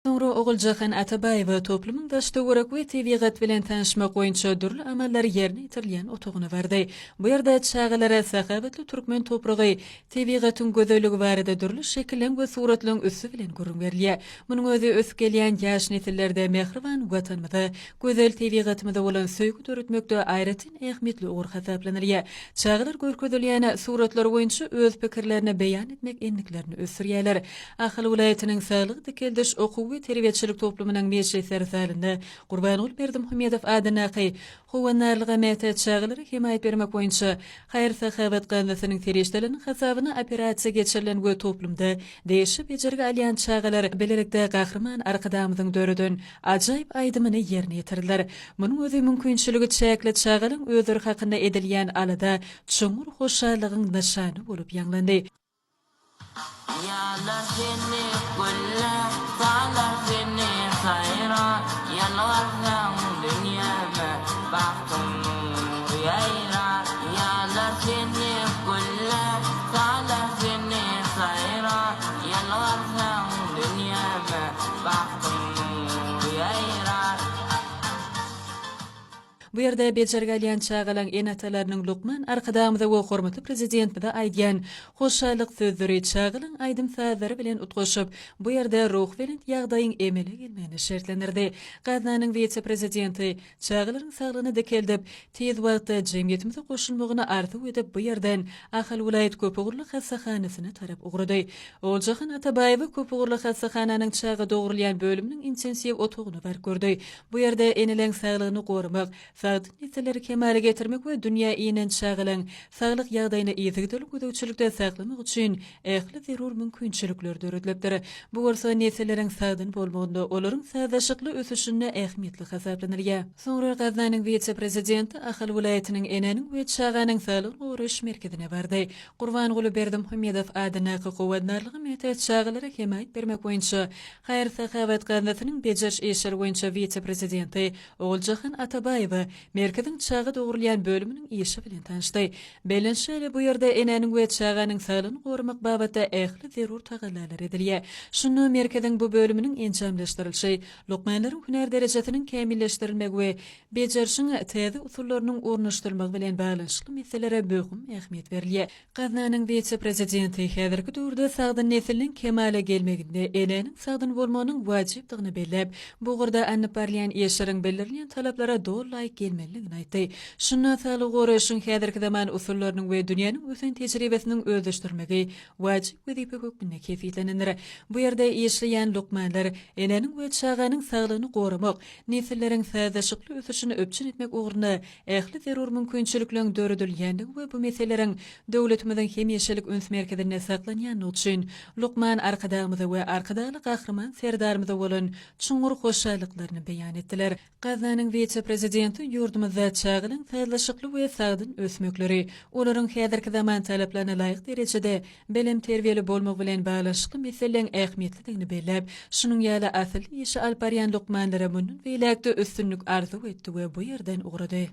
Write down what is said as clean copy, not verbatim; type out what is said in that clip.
Sonra Oğulcahan Atabayewa toplumun daşdöwrek we tebigat bilen tanışmak boýunça dürli amallar ýerine ýetirilýän otagyny berdi. Bu ýerde çağalara sahabatly türkmen topragy tebigatyň gözeligi barada dürli şekillen we suratlaryň üssü bilen görüň berilýär. Munyň özi ösüp gelýän ýaş nesillerde mehriban watanymyza, gözel tebigatymyza bolan söýgü töretmekde aýratyn ähmiýetli ugur hasaplanylýar. Çağalar görkezilýän suratlar boýunça öz pikirlerini beýan etmek enliklerini ösürýärler. Ahal welaýatynyň saglyk dikeldiş okuw we terbiýetçilik toplumynyň meşreýetleri salynda Gurbanuly Berdimuhammedow adynaqy howanarlyga mätäç çağlary himayet bermek boýunça haýr sahabat gandasynyň terişlerini hasabyna operasiýa geçirilen we toplumda değişip bejerge alýan çağlar belerekde gahrman arkadamyzyň döredin ajaýyp aýdymyny ýerine ýetirdiler. Munyň özi mümkinçiligi çäkli çağlaryň özleri hakynda edilýän alada çuňur hoşallygyň nişany bolup ýanglandy. يا لفني كل طالع فيني خيرات يا الورثة دنيا ما بعتم غيرات يا لفني كل طالع فيني خيرات يا الورثة دنيا ما بعتم غيرات Bu ýerde bejerge alýan çağalaň enatalarynyň Lukman arkadamyza we hormatly prezidentde aýdýan hoşallyk sözleri çağalaň aýdym sözleri bilen utgaşyp bu ýerde ruh bilen ýagdaýyň emele gelmegini şertlendirdi. Gaznanyň vice prezidenti çağalaryň saglygyny dekeldip tez wagtda jemgyýetimize goşulmagyny arzuw edip bu ýerden ahal vilayet köpügürlük hassahanasyna tarap ugrady. Oğulcahan Atabayewa köpügürlük hassahanynyň çağa dogurulýan bölüminiň intensiw otagyny bark gördi. Bu ýerde enilen saglygyny gorumak, saglyk neseleri kemale getirmek we dünýä inen çağalaň saglyk ýagdaýyny ýetigdil gödäwçilikde saklamak üçin ähli zerur mümkinçilikler döredilipdir. Bu bolsa neseleriň sagdyn bolmagynda olaryň sadaşykly ösüşine ähmiýetli hasaplanylýar. Sonra Gaznanyň vice prezidenti ahal welaýatynyň eneniň we çağanyň saglyk goruş merkezine bardy. Gurbanuly Berdimuhammedow adynaqy gowatnarlygy mätäç çağalara himayet bermek boýunça haýr sahabat gandasynyň bejer eşer boýunça vice prezidenti Oğulcahan Atabayewa merkezin çağı dogurulýan bölüminiň işi bilen tanışdy. Belenşe bu ýerde eneniň we çağanyň saglygyny gorumak babatda ähli zerur tagallalar edilýär. Şunu merkezin bu bölüminiň enjamlaşdyrylyşy, lukmanlaryň hüner derejesiniň kämilleşdirilmegi we bejerişiň täze usullarynyň ornaşdyrylmagy bilen baglanşykly meselelere möhüm ähmiýet berilýär. Gaznanyň vice prezidenti häzirki döwürde sagdyn nesliniň kemale gelmeginde eneniň sagdyn bolmagynyň wajypdygyny belläp, bu gurda anyp barýan ýeşiriň belirlenýän talaplara dolayk gelmeligini aýtdy. Şuna saglyk goraşyň häzirki zaman usullarynyň we dünýäniň ösen tejribesiniň özleşdirmegi wajyp wezipe hökmüne kefiýetlenendir. Bu ýerde ýeşleýän lukmanlar eneniň we çağanyň saglygyny goramak, nesilleriň sadaşykly ösüşini öpçün etmek ugruna ähli zerur mümkinçilikleriň döredilýändigi we bu meseleleriň döwletimiziň hemýeşelik üns merkezine saklanýany üçin Lukman arkadamyza we arkadaly gahrman serdarymyza bolan çuňur hoşallyklaryny beýan etdiler. Gaznanyň vice prezidenti ýurdumyzda çağalaň sadaşykly we sagdyn ösmekleri, olaryň häzirki zaman talaplaryna laýyk derejede bilim terbiýeli bolmak bilen baglanşykly meseleleň ähmiýetliligini belläp, şunyň ýaly asyl işi alp barýan lukmanlara munun beýlekde üstünlük arzuw etdi we bu ýerden ugrady.